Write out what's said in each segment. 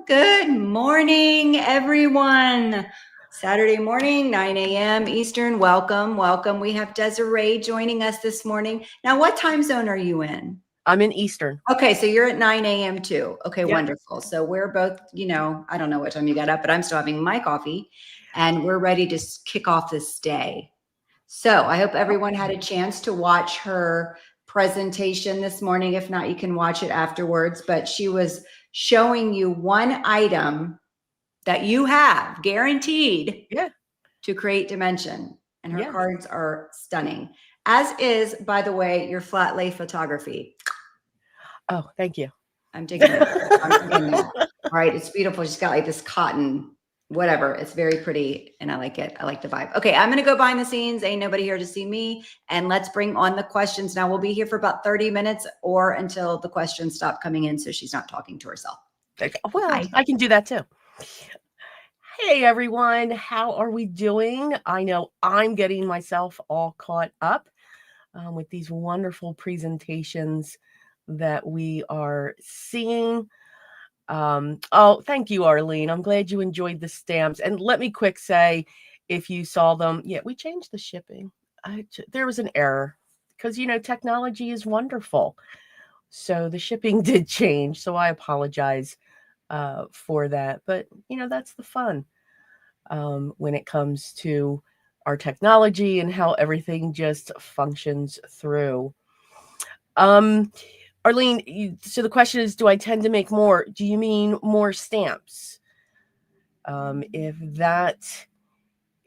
Good morning, everyone. Saturday morning, 9 a.m. Eastern. Welcome, welcome. We have Desiree joining us this morning. Now, what time zone are you in? I'm in Eastern. Okay, so you're at 9 a.m. too. Okay, Yep. wonderful. So we're both, I don't know what time you got up, but I'm still having my coffee and we're ready to kick off this day. So I hope everyone had a chance to watch her presentation this morning. If not, you can watch it afterwards. But she was showing you one item that you have guaranteed to create dimension. And her cards are stunning, as is, by the way, your flat lay photography. Oh, thank you. I'm digging it. I'm digging that. All right, it's beautiful. She's got like this cotton whatever. It's very pretty and I like it. I like the vibe. Okay, I'm going to go behind the scenes. Ain't nobody here to see me. And let's bring on the questions. Now we'll be here for about 30 minutes or until the questions stop coming in so she's not talking to herself. Well, hi. I can do that too. Hey, everyone. How are we doing? I know I'm getting myself all caught up with these wonderful presentations that we are seeing. Oh, thank you, Arlene. I'm glad you enjoyed the stamps. And let me quick say, if you saw them, we changed the shipping. There was an error because, technology is wonderful. So the shipping did change. So I apologize for that. But, that's the fun when it comes to our technology and how everything just functions through. Arlene, so the question is, do I tend to make more? Do you mean more stamps? If that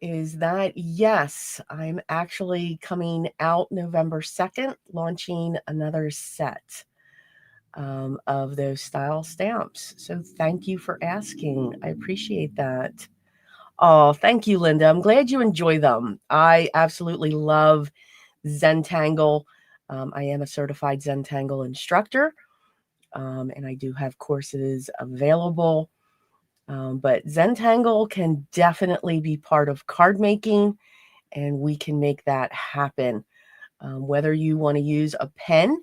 is that, yes, I'm actually coming out November 2nd, launching another set of those style stamps. So thank you for asking. I appreciate that. Oh, thank you, Linda. I'm glad you enjoy them. I absolutely love Zentangle. I am a certified Zentangle instructor, and I do have courses available. But Zentangle can definitely be part of card making, and we can make that happen. Whether you want to use a pen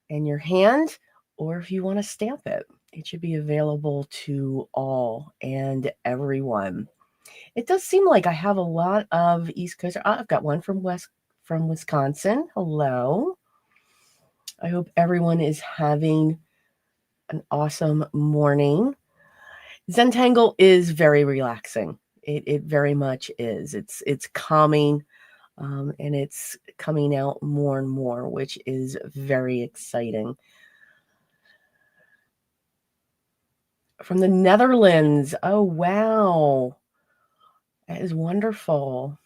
in your hand or if you want to stamp it, it should be available to all and everyone. It does seem like I have a lot of East Coast. I've got one from Wisconsin. Hello. I hope everyone is having an awesome morning. Zentangle is very relaxing. It very much is. It's calming, and it's coming out more and more, which is very exciting. From the Netherlands. Oh, wow. That is wonderful.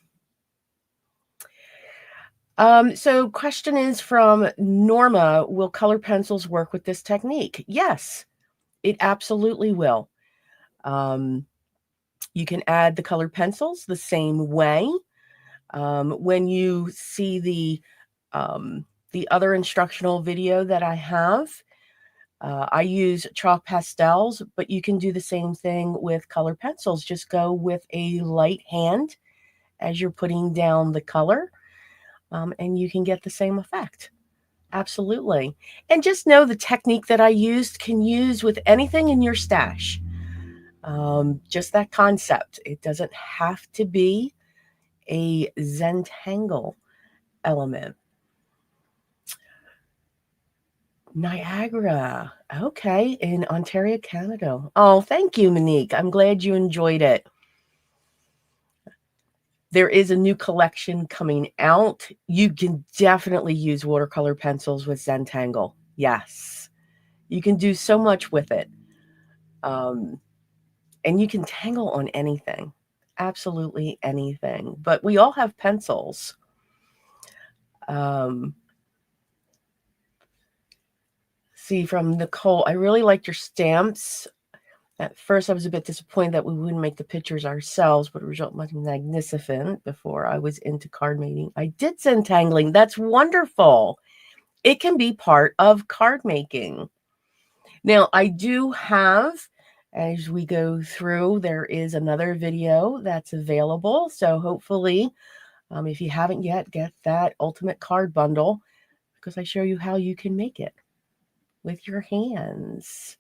So question is from Norma, will color pencils work with this technique? Yes, it absolutely will. You can add the colored pencils the same way. When you see the other instructional video that I have, I use chalk pastels, but you can do the same thing with colored pencils. Just go with a light hand as you're putting down the color, and you can get the same effect. Absolutely. And just know the technique that I used can use with anything in your stash. Just that concept. It doesn't have to be a Zentangle element. Niagara. Okay, in Ontario, Canada. Oh, thank you, Monique. I'm glad you enjoyed it. There is a new collection coming out. You can definitely use watercolor pencils with Zentangle. Yes. You can do so much with it. And you can tangle on anything. Absolutely anything. But we all have pencils. See, from Nicole, I really liked your stamps. At first, I was a bit disappointed that we wouldn't make the pictures ourselves, but it result much magnificent before I was into card making. I did Zentangling. That's wonderful. It can be part of card making. Now, I do have, as we go through, there is another video that's available. So hopefully, if you haven't yet, get that Ultimate Card Bundle because I show you how you can make it with your hands.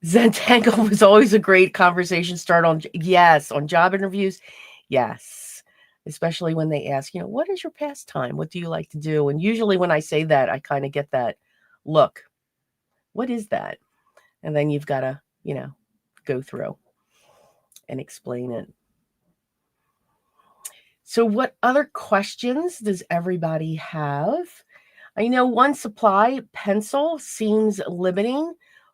Zentangle was always a great conversation start on, yes, on job interviews. Yes. Especially when they ask, what is your pastime? What do you like to do? And usually when I say that, I kind of get that look. What is that? And then you've got to, go through and explain it. So, what other questions does everybody have? I know one supply pencil seems limiting,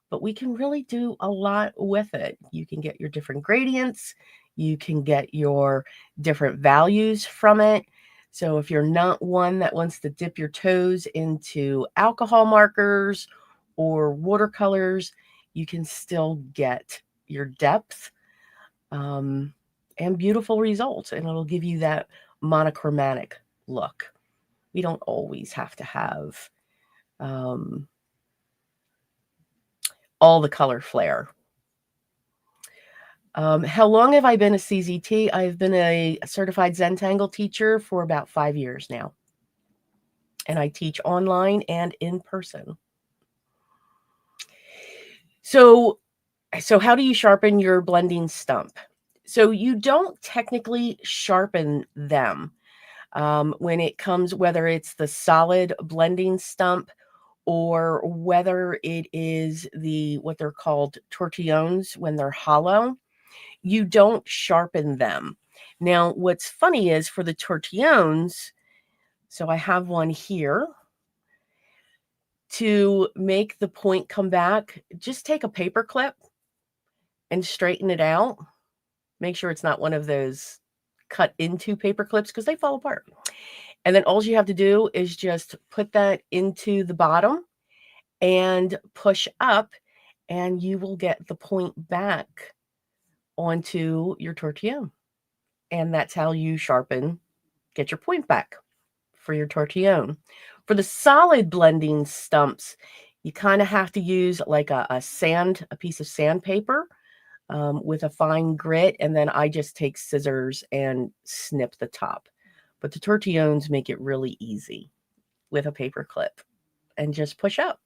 but we can really do a lot with it. You can get your different gradients, you can get your different values from it. So, if you're not one that wants to dip your toes into alcohol markers or watercolors, you can still get your depth and beautiful results, and it'll give you that monochromatic look. We don't always have to have all the color flair. How long have I been a CZT? I've been a certified Zentangle teacher for about 5 years now. And I teach online and in person. So how do you sharpen your blending stump? So you don't technically sharpen them when it comes, whether it's the solid blending stump or whether it is what they're called tortillones when they're hollow. You don't sharpen them. Now, what's funny is for the tortillones, so I have one here. To make the point come back, just take a paper clip and straighten it out. Make sure it's not one of those cut into paper clips because they fall apart. And then all you have to do is just put that into the bottom and push up, and you will get the point back onto your tortillon. And that's how you get your point back for your tortillon. For the solid blending stumps, you kind of have to use like a piece of sandpaper with a fine grit, and then I just take scissors and snip the top. But the tortillones make it really easy with a paper clip and just push up.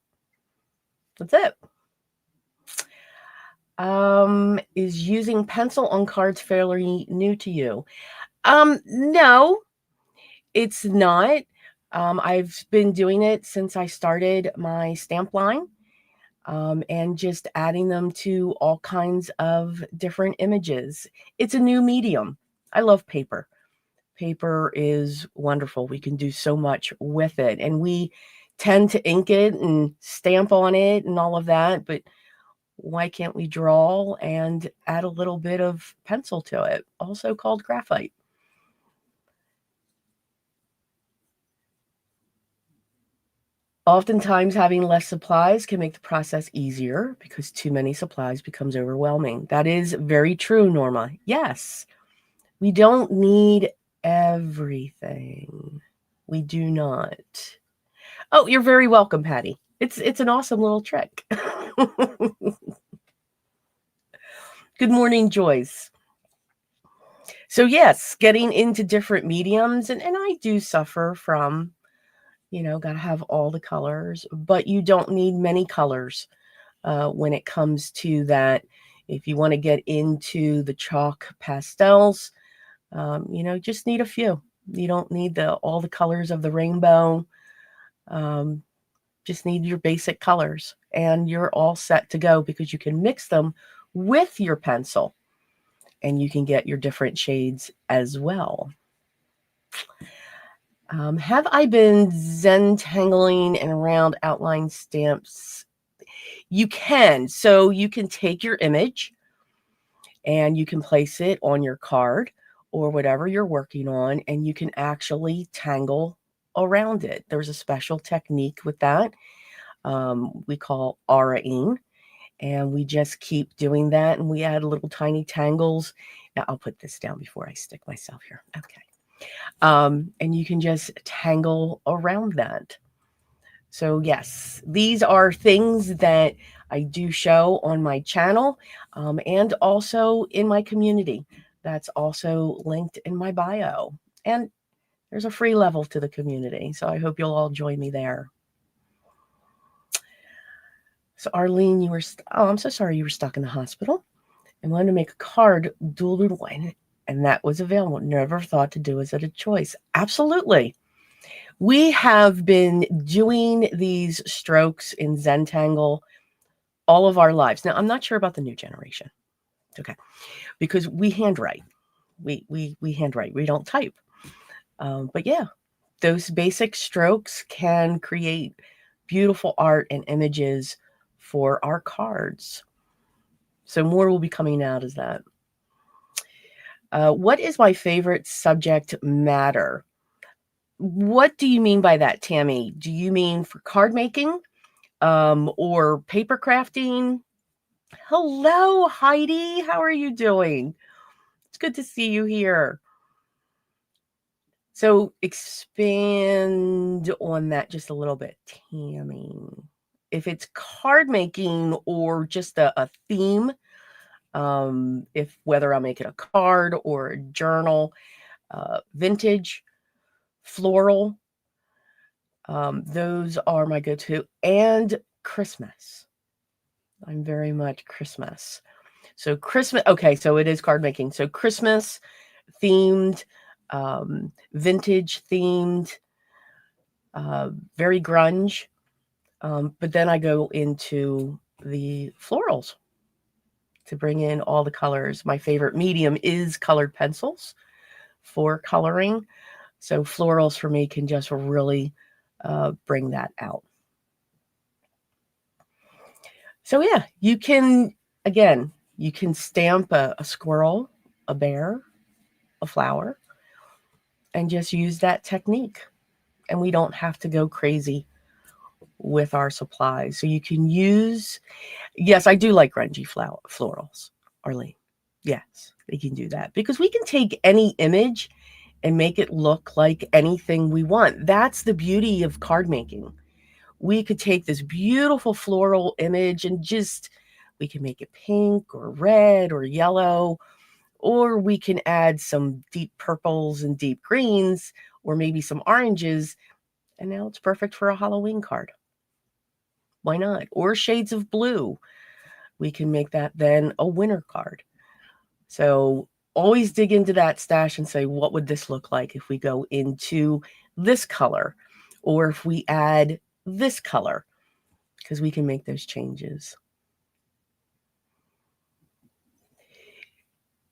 That's it. Is using pencil on cards fairly new to you? No, it's not. I've been doing it since I started my stamp line, and just adding them to all kinds of different images. It's a new medium. I love paper. Paper is wonderful. We can do so much with it, and we tend to ink it and stamp on it and all of that, but why can't we draw and add a little bit of pencil to it, also called graphite? Oftentimes, having less supplies can make the process easier because too many supplies becomes overwhelming. That is very true, Norma. Yes, we don't need everything. We do not. Oh, you're very welcome, Patty. It's an awesome little trick. Good morning, Joyce. So yes, getting into different mediums, and I do suffer from, got to have all the colors, but you don't need many colors when it comes to that. If you want to get into the chalk pastels, just need a few. You don't need all the colors of the rainbow. Just need your basic colors, and you're all set to go because you can mix them with your pencil, and you can get your different shades as well. Have I been Zentangling and around outline stamps? You can. So you can take your image and you can place it on your card or whatever you're working on, and you can actually tangle around it. There's a special technique with that we call auraing, and we just keep doing that, and we add little tiny tangles. Now I'll put this down before I stick myself here. Okay. And you can just tangle around that. So yes, these are things that I do show on my channel and also in my community. That's also linked in my bio. And there's a free level to the community. So I hope you'll all join me there. So Arlene, you were, oh, I'm so sorry you were stuck in the hospital and wanted to make a card, dual wine, and that was available. Never thought to do as a choice. Absolutely. We have been doing these strokes in Zentangle all of our lives. Now, I'm not sure about the new generation. It's okay. Because we handwrite. We handwrite. We don't type. But yeah, those basic strokes can create beautiful art and images for our cards. So more will be coming out as that. What is my favorite subject matter? What do you mean by that, Tammy? Do you mean for card making or paper crafting? Hello, Heidi. How are you doing? It's good to see you here. So expand on that just a little bit, Tammy. If it's card making or just a theme, if whether I'm making a card or a journal, vintage, floral, those are my go-to. And Christmas. I'm very much Christmas. So Christmas, okay, so it is card making. So Christmas themed, vintage themed, very grunge. But then I go into the florals to bring in all the colors. My favorite medium is colored pencils for coloring. So florals for me can just really bring that out. So yeah, you can, again, you can stamp a squirrel, a bear, a flower, and just use that technique. And we don't have to go crazy with our supplies. So you can use, yes, I do like grungy florals, Arlene. Yes, they can do that because we can take any image and make it look like anything we want. That's the beauty of card making. We could take this beautiful floral image and just, we can make it pink or red or yellow, or we can add some deep purples and deep greens, or maybe some oranges, and now it's perfect for a Halloween card. Why not? Or shades of blue. We can make that then a winter card. So always dig into that stash and say, what would this look like if we go into this color, or if we add this color, because we can make those changes.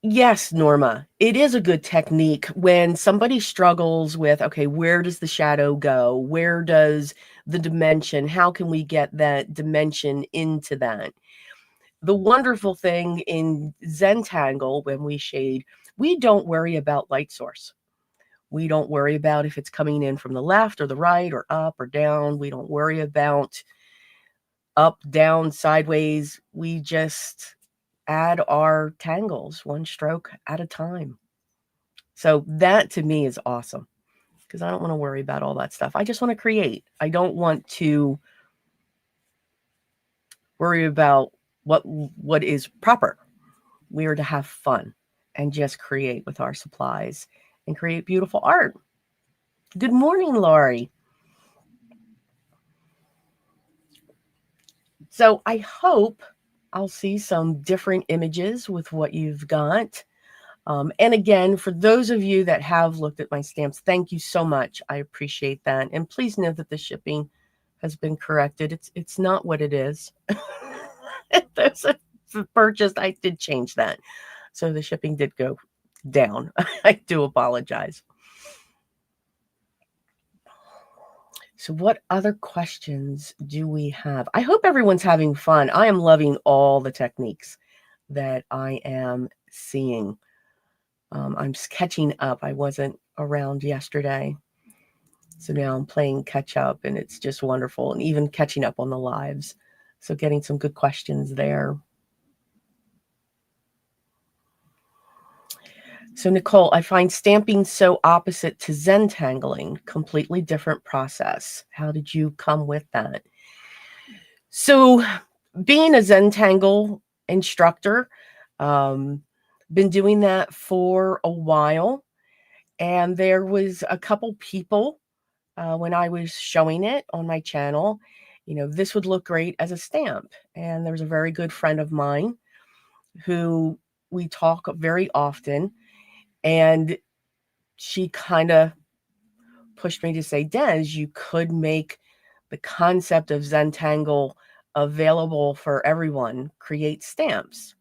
Yes, Norma, it is a good technique when somebody struggles with, okay, where does the shadow go? Where does the dimension, how can we get that dimension into that? The wonderful thing in Zentangle, when we shade, we don't worry about light source. We don't worry about if it's coming in from the left or the right or up or down. We don't worry about up, down, sideways. We just add our tangles one stroke at a time. So that to me is awesome because I don't want to worry about all that stuff. I just want to create. I don't want to worry about what is proper. We are to have fun and just create with our supplies and create beautiful art. Good morning, Laurie. So I hope I'll see some different images with what you've got. And again, for those of you that have looked at my stamps, thank you so much. I appreciate that. And please know that the shipping has been corrected. It's not what it is. There's a purchase. I did change that. So the shipping did go down. I do apologize. So what other questions do we have? I hope everyone's having fun. I am loving all the techniques that I am seeing. I'm just catching up. I wasn't around yesterday. So now I'm playing catch up and it's just wonderful. And even catching up on the lives. So getting some good questions there. So Nicole, I find stamping so opposite to Zentangling, completely different process. How did you come with that? So being a Zentangle instructor, been doing that for a while. And there was a couple people when I was showing it on my channel, this would look great as a stamp. And there's a very good friend of mine who we talk very often, and she kind of pushed me to say, Des, you could make the concept of Zentangle available for everyone, create stamps.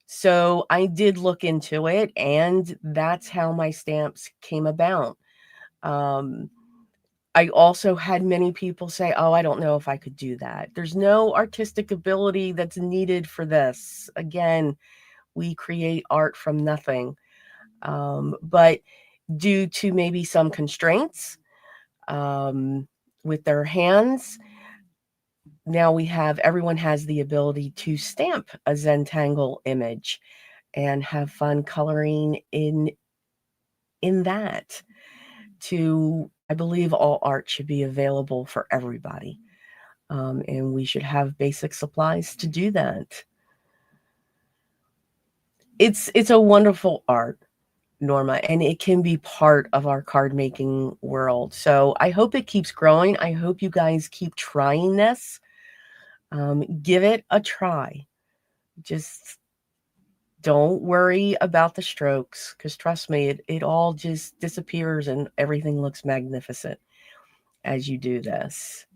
So I did look into it, and that's how my stamps came about. I also had many people say, oh, I don't know if I could do that. There's no artistic ability that's needed for this. Again, we create art from nothing. But due to maybe some constraints with their hands, now everyone has the ability to stamp a Zentangle image and have fun coloring in that. I believe all art should be available for everybody. And we should have basic supplies to do that. It's a wonderful art, Norma, and it can be part of our card making world. So I hope it keeps growing. I hope you guys keep trying this. Give it a try. Just don't worry about the strokes, because trust me, it all just disappears and everything looks magnificent as you do this.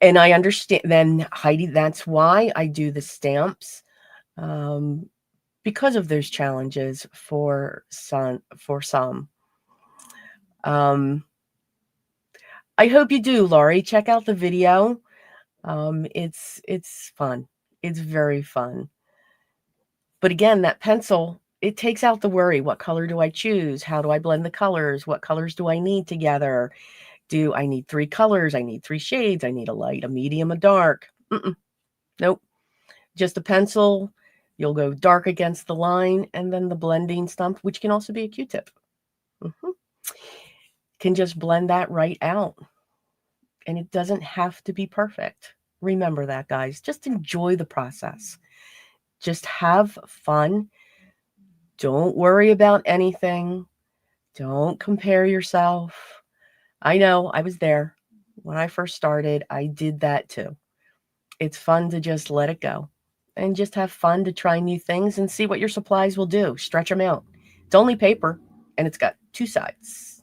And I understand then, Heidi, that's why I do the stamps, because of those challenges for some. I hope you do, Laurie. Check out the video. It's fun. It's very fun. But again, that pencil, it takes out the worry. What color do I choose? How do I blend the colors? What colors do I need together? Do I need 3 colors? I need 3 shades. I need a light, a medium, a dark. Nope. Just a pencil. You'll go dark against the line, and then the blending stump, which can also be a Q-tip, can just blend that right out. And it doesn't have to be perfect. Remember that, guys. Just enjoy the process. Just have fun. Don't worry about anything. Don't compare yourself. I know, I was there. When I first started, I did that too. It's fun to just let it go and just have fun to try new things and see what your supplies will do. Stretch them out. It's only paper, and it's got 2 sides.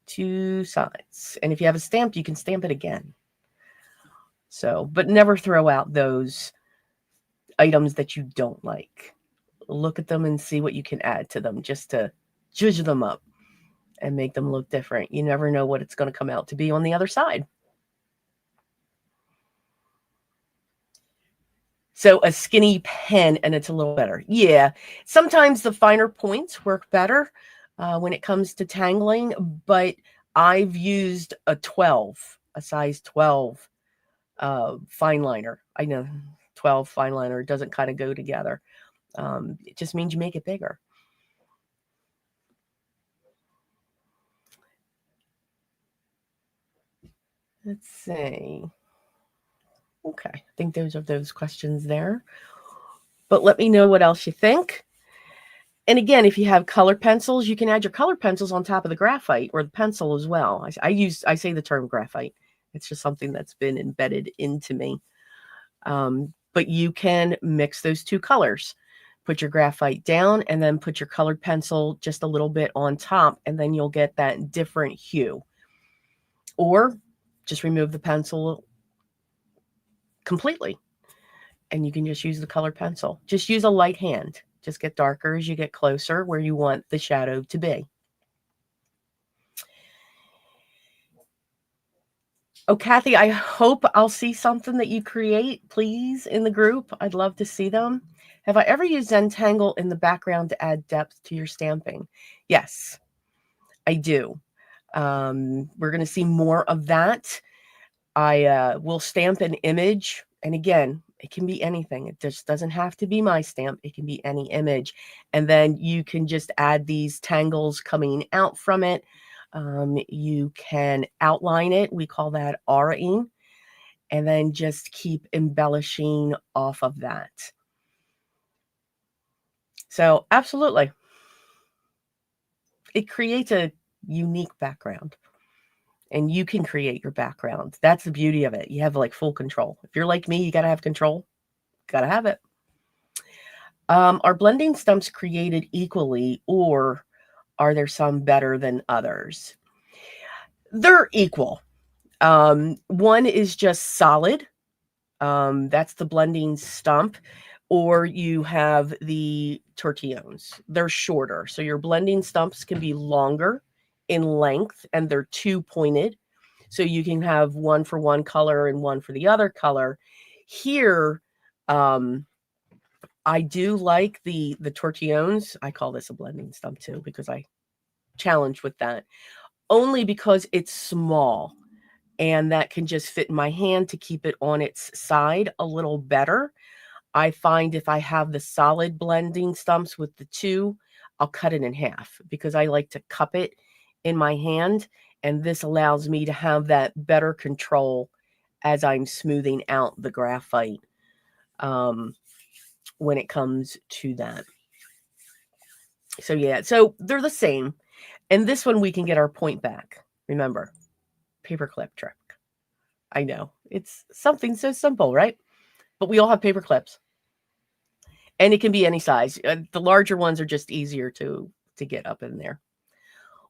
2 sides. And if you have a stamp, you can stamp it again. So, but never throw out those items that you don't like. Look at them and see what you can add to them, just to zhuzh them up and make them look different. You never know what it's going to come out to be on the other side. So a skinny pen, and it's a little better. Yeah, sometimes the finer points work better when it comes to tangling, but I've used a size 12 fine liner. I know 12 fine liner doesn't kind of go together. It just means you make it bigger. Let's see. Okay, I think those are those questions there. But let me know what else you think. And again, if you have color pencils, you can add your color pencils on top of the graphite or the pencil as well. I say the term graphite. It's just something that's been embedded into me. But you can mix those 2 colors. Put your graphite down and then put your colored pencil just a little bit on top, and then you'll get that different hue. Or just remove the pencil completely, and you can just use the colored pencil. Just use a light hand. Just get darker as you get closer where you want the shadow to be. Oh, Kathy, I hope I'll see something that you create, please, in the group. I'd love to see them. Have I ever used Zentangle in the background to add depth to your stamping? Yes, I do. We're going to see more of that. I will stamp an image. And again, it can be anything. It just doesn't have to be my stamp. It can be any image. And then you can just add these tangles coming out from it. You can outline it. We call that auraing. And then just keep embellishing off of that. So absolutely. It creates a unique background. and you can create your background. That's the beauty of it. You have like full control. If you're like me, you got to have control. Got to have it. Are blending stumps created equally, or are there some better than others? They're equal. One is just solid. That's the blending stump. Or you have the tortillones. They're shorter. So your blending stumps can be longer in length, and they're two pointed. So you can have one for one color and one for the other color. Here, I do like the tortillones. I call this a blending stump too, because I challenged with that. Only because it's small, and that can just fit in my hand to keep it on its side a little better. I find if I have the solid blending stumps with the two, I'll cut it in half because I like to cup it in my hand. And this allows me to have that better control as I'm smoothing out the graphite when it comes to that. So yeah, so they're the same. And this one we can get our point back. Remember, paperclip trick. I know, it's something so simple, right? But we all have paper clips. And it can be any size. The larger ones are just easier to get up in there.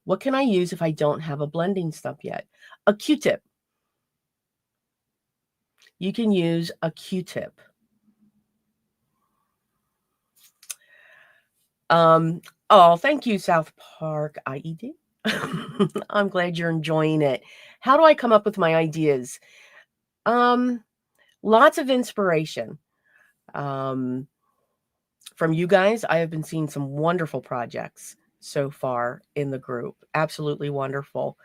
What can I use if I don't have a blending stump yet? A Q-tip. You can use a Q-tip. Oh, thank you, South Park IED. I'm glad you're enjoying it. How do I come up with my ideas? Lots of inspiration. From you guys, I have been seeing some wonderful projects so far in the group. Absolutely wonderful.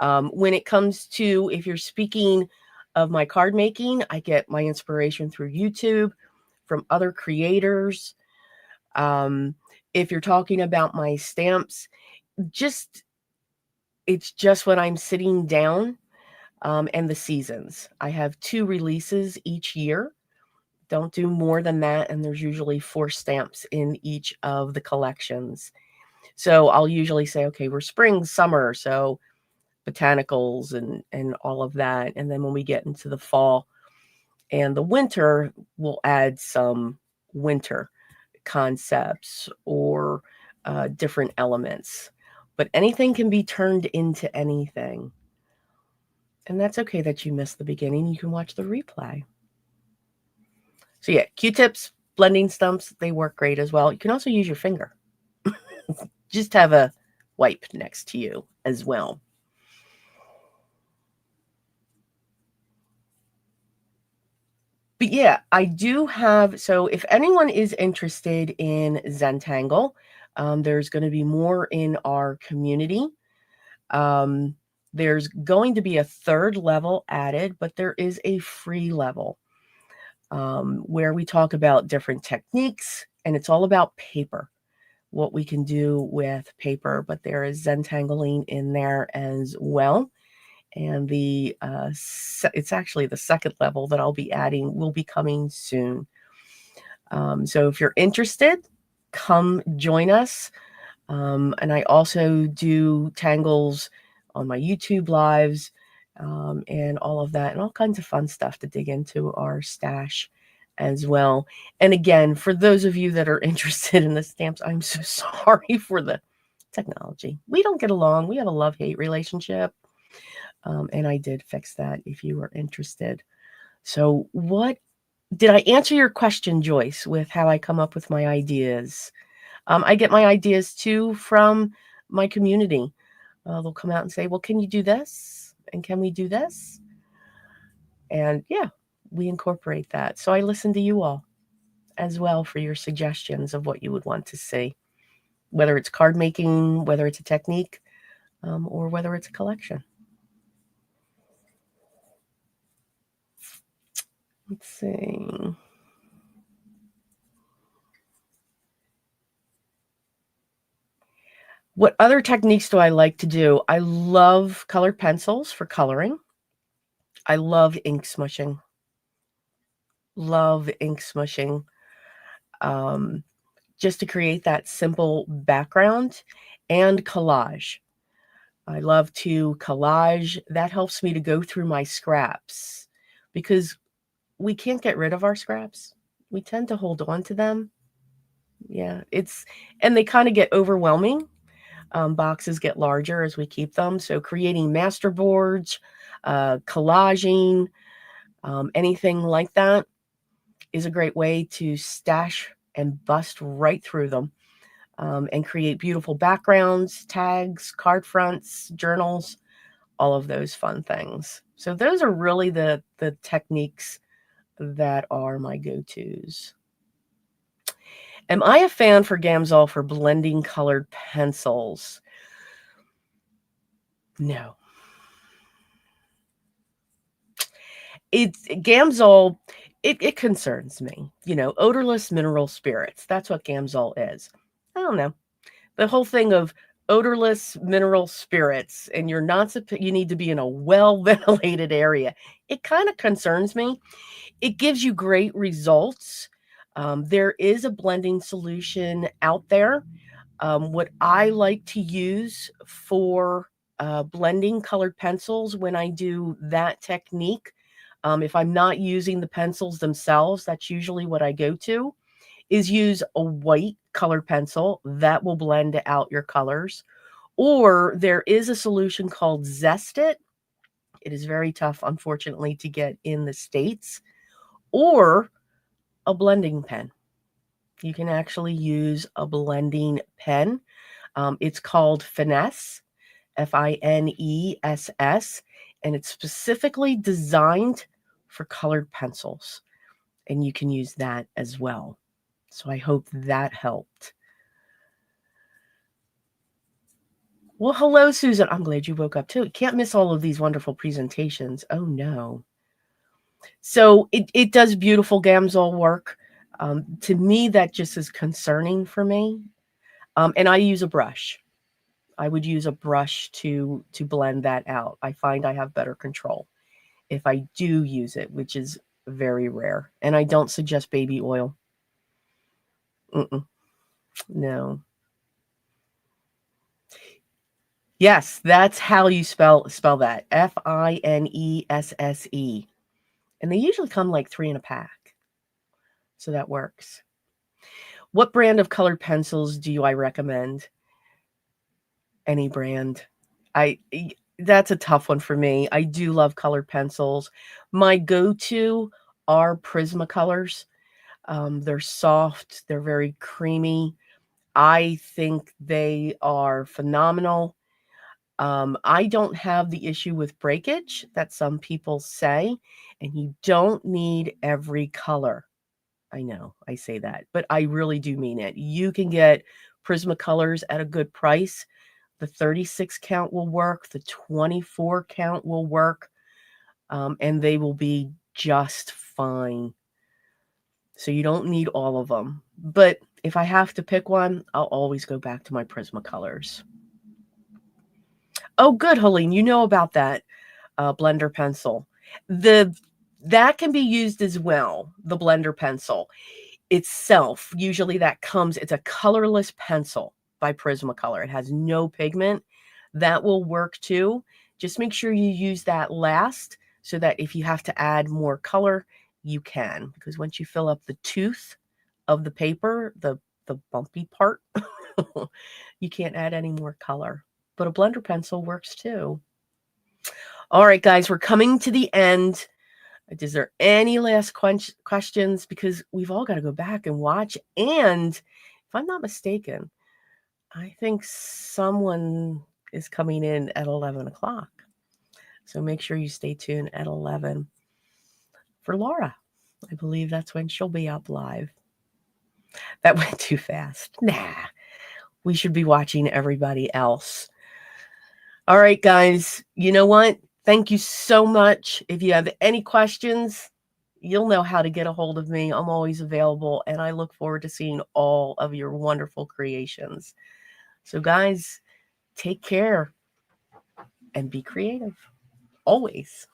When it comes to, if you're speaking of my card making, I get my inspiration through YouTube, from other creators. If you're talking about my stamps, it's just when I'm sitting down, and the seasons. I have 2 releases each year. Don't do more than that, and there's usually 4 stamps in each of the collections. So I'll usually say, okay, we're spring, summer, so botanicals and all of that. And then when we get into the fall and the winter, we'll add some winter concepts or different elements. But anything can be turned into anything. And that's okay that you missed the beginning. You can watch the replay. So yeah, Q-tips, blending stumps, they work great as well. You can also use your finger. Just have a wipe next to you as well. But yeah, I do have, so if anyone is interested in Zentangle, there's going to be more in our community. There's going to be a 3rd level added, but there is a free level where we talk about different techniques, and it's all about paper, what we can do with paper. But there is Zentangling in there as well. And it's actually the 2nd level that I'll be adding will be coming soon. So if you're interested, come join us. And I also do tangles on my YouTube lives, and all of that, and all kinds of fun stuff to dig into our stash as well. And again, for those of you that are interested in the stamps, I'm so sorry for the technology. We don't get along. We have a love-hate relationship. And I did fix that if you were interested. So what did I answer your question, Joyce, with how I come up with my ideas? I get my ideas too from my community. They'll come out and say, well, can you do this? And can we do this? And yeah, we incorporate that. So I listen to you all as well for your suggestions of what you would want to see, whether it's card making, whether it's a technique, or whether it's a collection. Let's see. What other techniques do I like to do? I love colored pencils for coloring. I love ink smushing. Love ink smushing. Just to create that simple background, and collage. I love to collage. That helps me to go through my scraps because we can't get rid of our scraps. We tend to hold on to them. Yeah, and they kind of get overwhelming. Boxes get larger as we keep them. So creating master boards, collaging, anything like that is a great way to stash and bust right through them, and create beautiful backgrounds, tags, card fronts, journals, all of those fun things. So those are really the techniques that are my go-tos. Am I a fan for Gamsol for blending colored pencils? No. It's Gamsol, it concerns me. Odorless mineral spirits. That's what Gamsol is. I don't know. The whole thing of odorless mineral spirits, and you need to be in a well ventilated area. It kind of concerns me. It gives you great results. There is a blending solution out there. What I like to use for blending colored pencils when I do that technique, if I'm not using the pencils themselves, that's usually what I go to, is use a white colored pencil that will blend out your colors. Or there is a solution called Zest It. It is very tough, unfortunately, to get in the States. Or a blending pen. You can actually use a blending pen. It's called Finesse, Finess, and it's specifically designed for colored pencils. And you can use that as well. So I hope that helped. Well, hello, Susan. I'm glad you woke up too. Can't miss all of these wonderful presentations. Oh, no. So it does beautiful Gamsol work. To me, that just is concerning for me. And I use a brush. I would use a brush to blend that out. I find I have better control if I do use it, which is very rare. And I don't suggest baby oil. No. Yes, that's how you spell that. Finesse. And they usually come like 3 in a pack. So that works. What brand of colored pencils do I recommend? Any brand. That's a tough one for me. I do love colored pencils. My go-to are Prismacolors. They're soft. They're very creamy. I think they are phenomenal. I don't have the issue with breakage that some people say, and you don't need every color. I know I say that, but I really do mean it. You can get Prismacolors at a good price. The 36 count will work. The 24 count will work. And they will be just fine. So you don't need all of them. But if I have to pick one, I'll always go back to my Prismacolors. Oh, good, Helene. You know about that blender pencil. That can be used as well, the blender pencil itself. Usually it's a colorless pencil by Prismacolor. It has no pigment. That will work too. Just make sure you use that last so that if you have to add more color, you can. Because once you fill up the tooth of the paper, the bumpy part, you can't add any more color. But a blender pencil works too. All right, guys, we're coming to the end. Is there any last questions? Because we've all got to go back and watch. And if I'm not mistaken, I think someone is coming in at 11 o'clock. So make sure you stay tuned at 11 for Laura. I believe that's when she'll be up live. That went too fast. Nah, we should be watching everybody else. All right, guys, you know what? Thank you so much. If you have any questions, you'll know how to get a hold of me. I'm always available, and I look forward to seeing all of your wonderful creations. So, guys, take care and be creative always.